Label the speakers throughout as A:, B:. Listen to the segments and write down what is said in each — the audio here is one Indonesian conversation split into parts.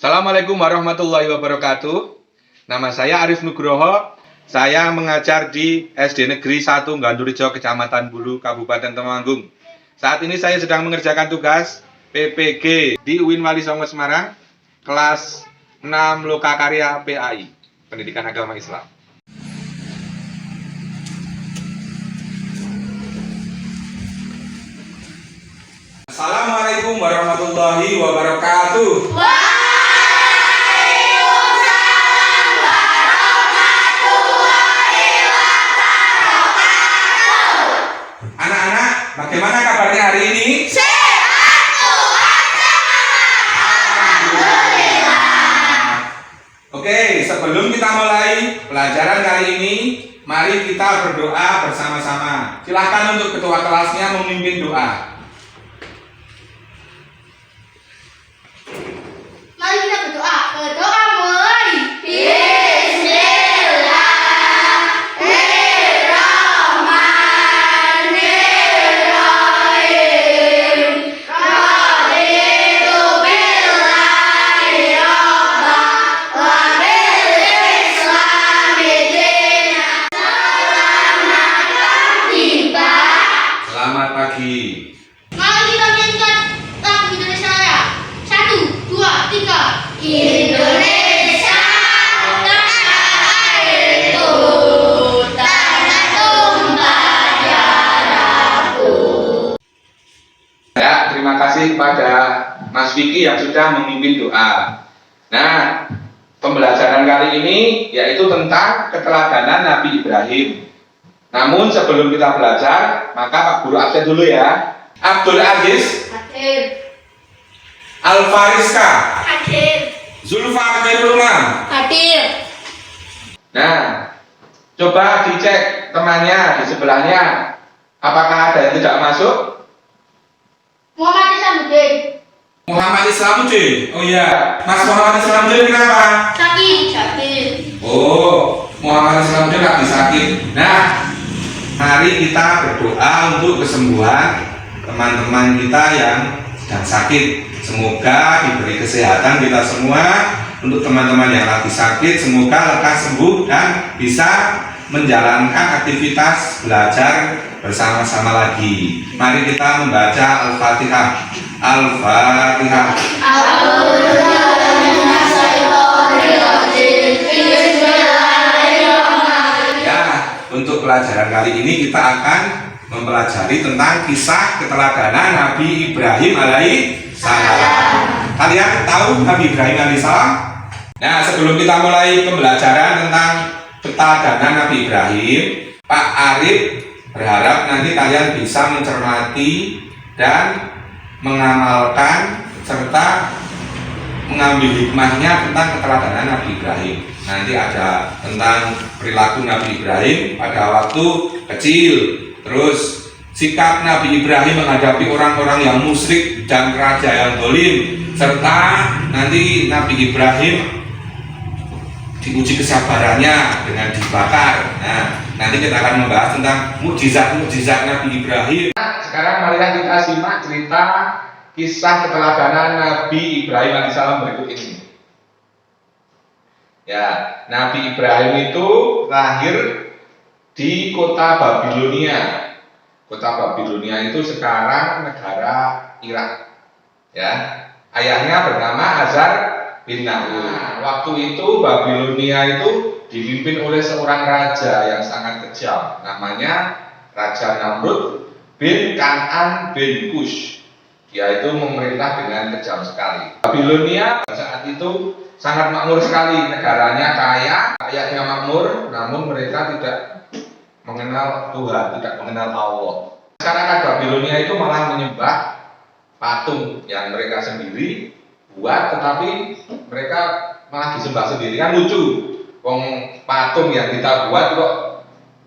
A: Assalamualaikum warahmatullahi wabarakatuh. Nama saya Arif Nugroho. Saya mengajar di SD Negeri 1 Gandurijo, Kecamatan Bulu, Kabupaten Temanggung. Saat ini saya sedang mengerjakan tugas PPG di UIN Wali Songo Semarang, kelas 6 Lokakarya PAI, Pendidikan Agama Islam. Assalamualaikum warahmatullahi wabarakatuh. Anak-anak, bagaimana kabarnya hari ini?
B: Sehat, Tuhan Alhamdulillah.
A: Oke, sebelum kita mulai pelajaran kali ini, mari kita berdoa bersama-sama. Silahkan untuk ketua kelasnya memimpin doa.
B: Mari kita berdoa. Berdoa mulai. Bismillahirrahmanirrahim. Raditu billahi rabba wa bil islami dinan.
A: Selamat pagi.
B: Mari kita nyanyikan lagu Indonesia Raya. 1, 2, 3. Indonesia, tanah airku, tanah tumpah darahku.
A: Ya, terima kasih kepada Mas Vicky yang sudah memimpin doa. Nah, pembelajaran kali ini yaitu tentang keteladanan Nabi Ibrahim. Namun sebelum kita belajar, maka Pak Guru absen dulu ya. Abdul Aziz
B: Hadir.
A: Alfariska
B: Hadir.
A: Zulfa Khairul Umam.
B: Hadir.
A: Nah, coba dicek temannya di sebelahnya. Apakah ada yang tidak masuk?
B: Muhammad Islamuddin.
A: Muhammad Islamuddin. Oh iya, Mas Muhammad Islamuddin kenapa?
B: Sakit.
A: Oh, Muhammad Islamuddin lagi sakit. Nah, mari kita berdoa untuk kesembuhan teman-teman kita yang sedang sakit. Semoga diberi kesehatan kita semua. Untuk teman-teman yang lagi sakit, semoga lekas sembuh dan bisa menjalankan aktivitas belajar bersama-sama lagi. Mari kita membaca Al-Fatihah. Al-Fatihah. Ya, untuk pelajaran kali ini kita akan mempelajari tentang kisah keteladanan Nabi Ibrahim alaihissalam. Kalian tahu Nabi Ibrahim alaihissalam? Nah, sebelum kita mulai pembelajaran tentang keteladanan Nabi Ibrahim, Pak Arif berharap nanti kalian bisa mencermati dan mengamalkan serta mengambil hikmahnya tentang keteladanan Nabi Ibrahim. Nanti ada tentang perilaku Nabi Ibrahim pada waktu kecil, terus sikap Nabi Ibrahim menghadapi orang-orang yang musyrik dan raja yang dolim, serta nanti Nabi Ibrahim diuji kesabarannya dengan dibakar. Nah, nanti kita akan membahas tentang mukjizat-mukjizat Nabi Ibrahim. Sekarang marilah kita simak cerita kisah keteladanan Nabi Ibrahim alaihissalam berikut ini. Ya, Nabi Ibrahim itu lahir di kota Babilonia. Kota Babilonia itu sekarang negara Irak. Ya, ayahnya bernama Azar bin Nahur. Waktu itu Babilonia itu dipimpin oleh seorang raja yang sangat kejam. Namanya Raja Namrud bin Kan'an bin Kush. Dia itu memerintah dengan kejam sekali. Babilonia saat itu sangat makmur sekali, negaranya kaya, rakyatnya makmur, namun mereka tidak mengenal Tuhan, tidak mengenal Allah. Masyarakat Babilonia itu malah menyembah patung yang mereka sendiri buat, tetapi mereka malah disembah sendiri. Kan lucu, wong patung yang kita buat kok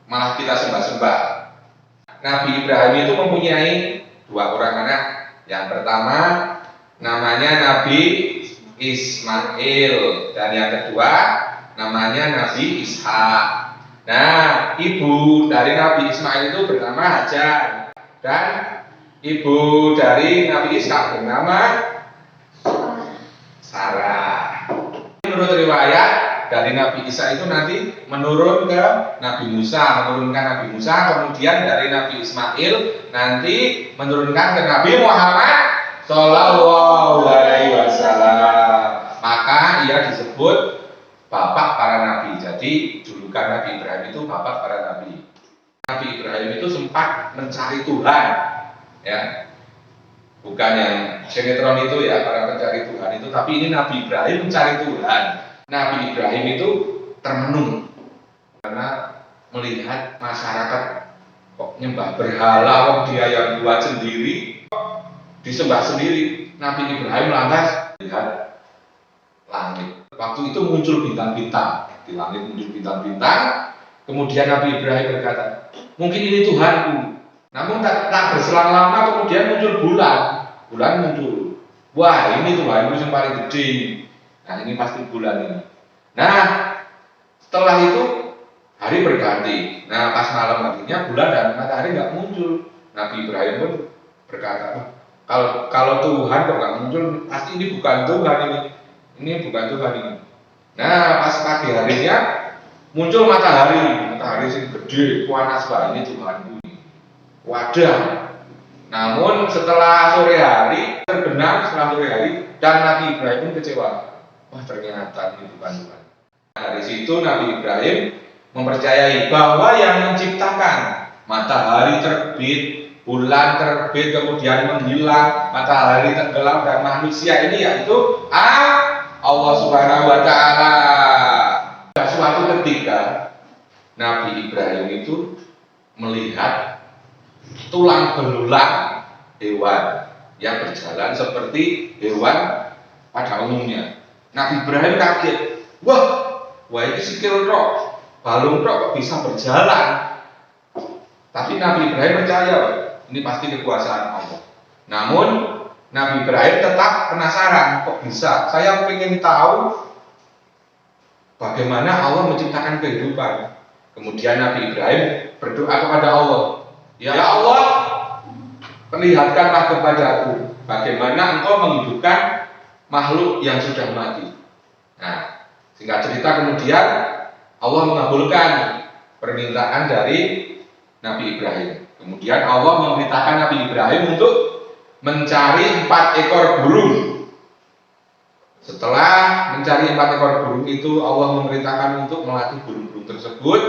A: malah kita sembah-sembah. Nabi Ibrahim itu mempunyai 2 orang anak. Yang pertama namanya Nabi Ismail, dan yang kedua namanya Nabi Ishak. Nah, ibu dari Nabi Ismail itu bernama Hajar, dan ibu dari Nabi Ishak bernama Sarah. menurut riwayat dari Nabi Isa itu nanti menurun ke Nabi Musa, menurunkan Nabi Musa, kemudian dari Nabi Ismail nanti menurunkan ke Nabi Muhammad Shallallahu Alaihi Wasallam. Maka ia disebut bapak para nabi. Jadi julukan Nabi Ibrahim itu bapak para nabi. Nabi Ibrahim itu sempat mencari Tuhan, ya. Bukan yang sinetron itu ya, para pencari Tuhan itu, tapi ini Nabi Ibrahim mencari Tuhan. Nabi Ibrahim itu termenung karena melihat masyarakat kok nyembah berhala, kok dia yang buat sendiri, disembah sendiri. Nabi Ibrahim lantas lihat langit. Waktu itu muncul bintang-bintang, di langit muncul bintang-bintang. Kemudian Nabi Ibrahim berkata, mungkin ini Tuhanku. Namun tak berselang lama kemudian muncul bulan. Bulan muncul. Wah, ini Tuhanku yang paling gede. Nah, ini pasti bulan ini. Nah, setelah itu hari berganti. Nah, pas malam harinya bulan dan matahari nggak muncul. Nabi Ibrahim pun berkata, kalau Tuhan kok nggak muncul, pasti ini bukan Tuhan ini. Ini bukan Tuhan ini. Nah, pas pagi harinya muncul matahari sing gede, panas banget, ini Tuhanku. Wadah. Namun setelah sore hari terbenam dan Nabi Ibrahim pun kecewa. Wah, ternyata ini bukan Tuhan. Dari situ Nabi Ibrahim mempercayai bahwa yang menciptakan matahari terbit, bulan terbit, kemudian menghilang, matahari tenggelam dan manusia ini yaitu Allah Subhanahu wa Ta'ala. Suatu ketika Nabi Ibrahim itu melihat tulang belulang hewan yang berjalan seperti hewan pada umumnya. Nabi Ibrahim kaget. Wah ini sikil roh, balung roh kok bisa berjalan. Tapi Nabi Ibrahim percaya, ini pasti kekuasaan Allah. Namun Nabi Ibrahim tetap penasaran, kok bisa? Saya ingin tahu bagaimana Allah menciptakan kehidupan. Kemudian Nabi Ibrahim berdoa kepada Allah, ya Allah, perlihatkanlah kepadaku bagaimana Engkau menghidupkan makhluk yang sudah mati. Nah, singkat cerita kemudian Allah mengabulkan permintaan dari Nabi Ibrahim. Kemudian Allah memerintahkan Nabi Ibrahim untuk mencari 4 ekor burung. Setelah mencari 4 ekor burung itu, Allah memerintahkan untuk melatih burung-burung tersebut.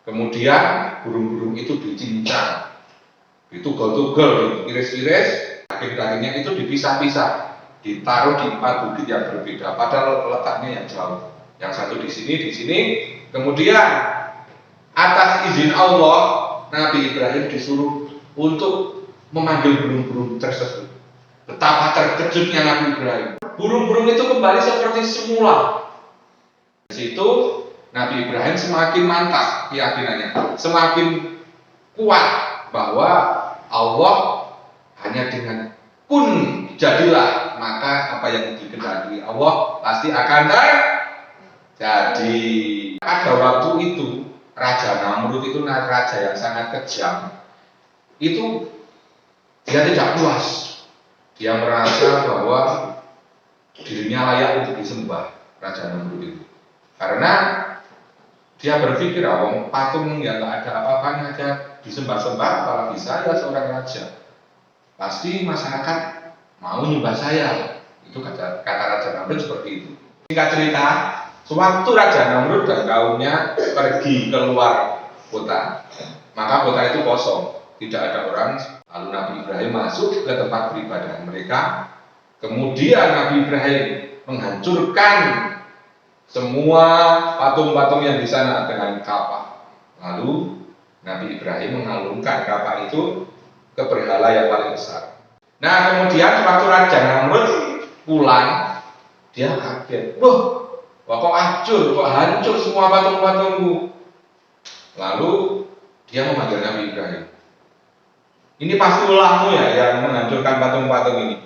A: Kemudian burung-burung itu dicincang, ditugel-tugel, diiris-iris, daging-dagingnya itu dipisah-pisah, ditaruh di 4 bukit yang berbeda, padahal letaknya yang jauh. Yang satu di sini. Kemudian atas izin Allah, Nabi Ibrahim disuruh untuk memanggil burung-burung tersebut. Betapa terkejutnya Nabi Ibrahim. Burung-burung itu kembali seperti semula. Di situ Nabi Ibrahim semakin mantap keyakinannya, semakin kuat bahwa Allah hanya dengan kun jadilah, maka apa yang dikehendaki Allah pasti akan terjadi. Pada waktu itu Raja Namrud itu raja yang sangat kejam. Itu dia tidak puas. Dia merasa bahwa dirinya layak untuk disembah, Raja Namrud itu. Karena dia berpikir, patung yang nggak ada apa-apanya aja disembah-sembah, apalagi saya seorang raja. Pasti masyarakat mau nyembah saya. Itu kata Raja Namrud seperti itu. Singkat cerita, sewaktu Raja Namrud dan kaumnya pergi keluar kota, maka kota itu kosong, tidak ada orang. Lalu Nabi Ibrahim masuk ke tempat peribadahan mereka. Kemudian Nabi Ibrahim menghancurkan semua patung-patung yang di sana dengan kapak. Lalu Nabi Ibrahim mengalungkan kapak itu ke berhala yang paling besar. Nah, kemudian waktu Raja Namrud pulang, dia kaget. Wah kok hancur semua patung-patungku. Lalu dia memanggil Nabi Ibrahim. Ini pasti ulahmu ya yang menghancurkan patung-patung ini.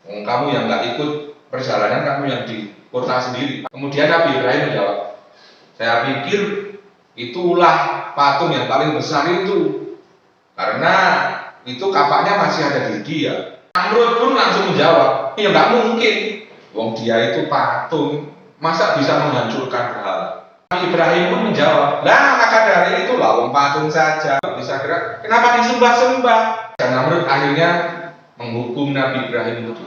A: Kamu yang nggak ikut perjalanan, kamu yang di kota sendiri. Kemudian Nabi Ibrahim menjawab, saya pikir itu ulah patung yang paling besar itu, karena itu kapaknya masih ada di dia. Namrud pun langsung menjawab, ya nggak mungkin. Wong dia itu patung, masa bisa menghancurkan berhala? Nabi Ibrahim pun menjawab, lah maka dari itulah wong patung saja bisa gerak, kenapa disembah-sembah? Dan Namrud akhirnya menghukum Nabi Ibrahim itu.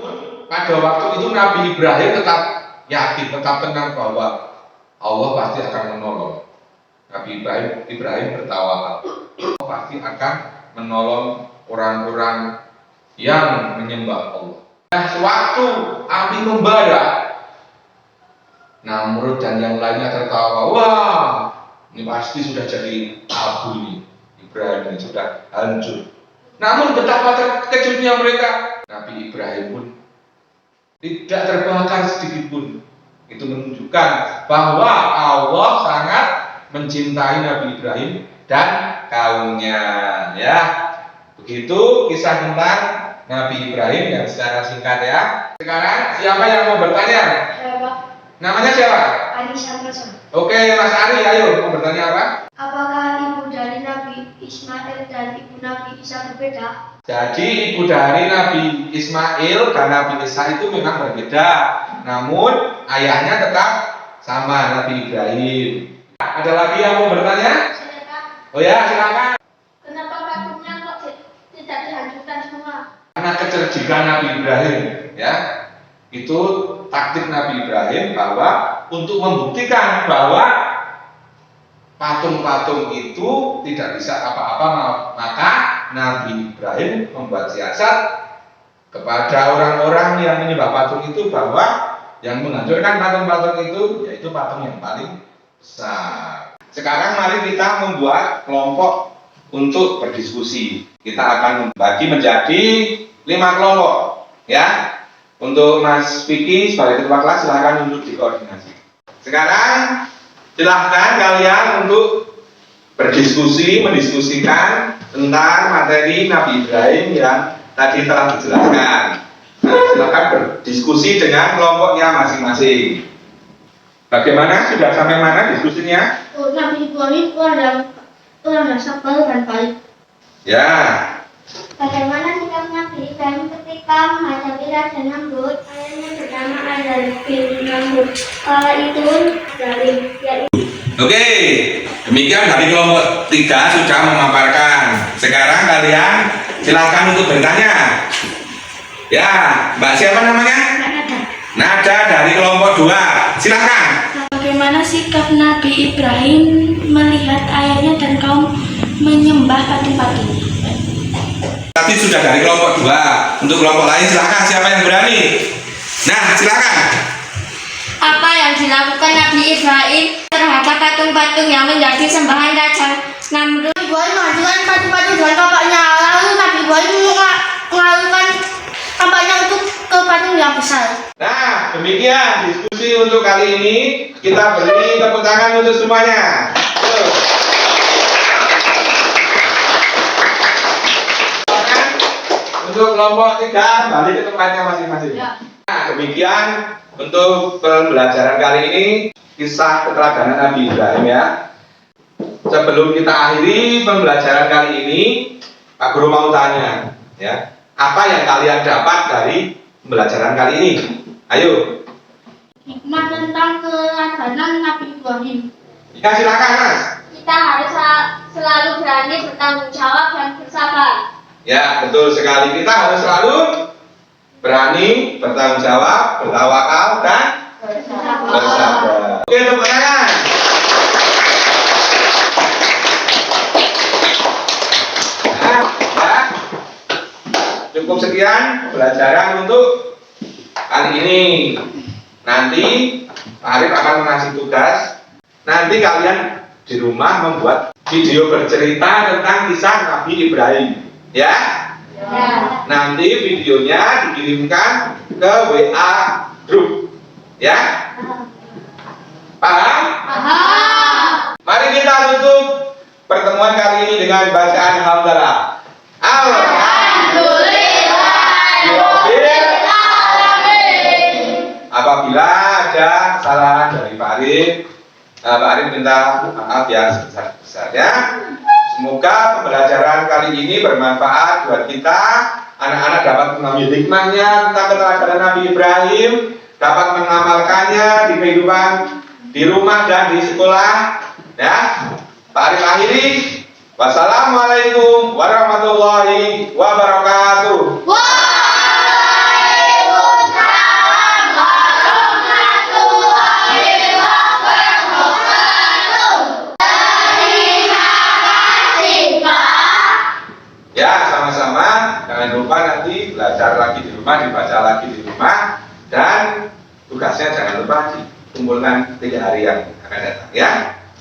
A: Pada waktu itu Nabi Ibrahim tetap yakin, tetap tenang bahwa Allah pasti akan menolong. Nabi Ibrahim bertawakal, Allah pasti akan menolong orang-orang yang menyembah Allah. Nah, sewaktu api membara, Namrud dan yang lainnya tertawa, wah, ini pasti sudah jadi abu ini, Ibrahim ini sudah hancur. Namun betapa terkejutnya mereka, Nabi Ibrahim pun tidak terbakar sedikit pun. Itu menunjukkan bahwa Allah sangat mencintai Nabi Ibrahim dan kaumnya. Ya, begitu kisah tentang Nabi Ibrahim yang secara singkat ya. Sekarang siapa yang mau bertanya? Namanya siapa?
B: Ari Santoso.
A: Oke, Mas Ari, ayo mau bertanya apa?
B: Apakah ibu dari Nabi Ismail dan ibu Nabi Isa berbeda?
A: Jadi ibu dari Nabi Ismail dan Nabi Isa itu memang berbeda, namun ayahnya tetap sama, Nabi Ibrahim. Ada lagi yang mau bertanya?
B: Silakan.
A: Oh ya, silakan.
B: Kenapa patungnya kok tidak dihancurkan semua?
A: Karena kecerdikan Nabi Ibrahim, ya. Itu taktik Nabi Ibrahim bahwa untuk membuktikan bahwa patung-patung itu tidak bisa apa-apa, maka Nabi Ibrahim membuat siasat kepada orang-orang yang menyembah patung itu bahwa yang menghancurkan patung-patung itu yaitu patung yang paling besar. Sekarang mari kita membuat kelompok untuk berdiskusi. Kita akan membagi menjadi 5 kelompok, ya. Untuk Mas Vicky sebagai ketua kelas silahkan untuk dikoordinasi. Sekarang silahkan kalian untuk berdiskusi, mendiskusikan tentang materi Nabi Ibrahim yang tadi telah dijelaskan. Nah, silahkan berdiskusi dengan kelompoknya masing-masing. Bagaimana? Sudah sampai mana diskusinya?
B: Nabi Ibrahim orang yang sabar dan baik.
A: Ya.
B: Bagaimana sikap Nabi Ibrahim ketika menghadapi Raja Namrud? Ayahnya bernama Azal bin Namrud. Kala itu dari
A: Oke, demikian dari kelompok 3 sudah memaparkan. Sekarang kalian silakan untuk bertanya. Ya, Mbak siapa namanya? Nada dari kelompok 2. Silakan.
B: Bagaimana sikap Nabi Ibrahim melihat ayahnya dan kaum menyembah patung-patung?
A: Tadi sudah dari kelompok 2. Untuk kelompok lain silakan, siapa yang berani? Nah, silakan.
B: Apa yang dilakukan Nabi Ibrahim terhadap patung-patung yang menjadi sembahan Raja Namrud? Nabi Ibrahim menghancurkan patung-patung dengan kampaknya. Lalu Nabi Ibrahim mengalihkan kampaknya untuk ke patung yang besar.
A: Nah, demikian diskusi untuk kali ini. Kita beri tepuk tangan untuk semuanya. Untuk kelompok 3 balik ke tempatnya masing-masing.
B: Ya.
A: Nah, demikian untuk pembelajaran kali ini kisah keteladanan Nabi Ibrahim ya. Sebelum kita akhiri pembelajaran kali ini, Pak Guru mau tanya ya, apa yang kalian dapat dari pembelajaran kali ini? Ayo.
B: Hikmah tentang keteladanan Nabi Ibrahim.
A: Ya silakan Mas.
B: Kita harus selalu berani bertanggung jawab dan bersabar.
A: Ya betul sekali, kita harus selalu berani bertanggung jawab, bertawakal dan bersabar. Oke, tepuk tangan. Nah, ya. Cukup sekian pembelajaran untuk kali ini. Nanti Pak Arif akan mengasih tugas. Nanti kalian di rumah membuat video bercerita tentang kisah Nabi Ibrahim. Ya?
B: Ya.
A: Nanti videonya dikirimkan ke WA grup. Ya? Paham?
B: Paham.
A: Mari kita tutup pertemuan kali ini dengan bacaan hamdalah. Apabila ada kesalahan dari Pak Arif minta maaf ya sebesar-besarnya. Semoga pembelajaran kali ini bermanfaat buat kita. Anak-anak dapat mengambil hikmahnya tentang keteladanan Nabi Ibrahim dapat mengamalkannya di kehidupan di rumah dan di sekolah. Ya, Pak Arif akhiri. Wassalamualaikum warahmatullahi wabarakatuh.
B: Waalaikumsalam warahmatullahi wabarakatuh. Terima kasih, Pak.
A: Ya, sama-sama. Jangan lupa nanti belajar lagi di rumah, dibaca lagi di rumah, dan tugasnya jangan lupa dikumpulkan 3 hari yang akan datang. Ya.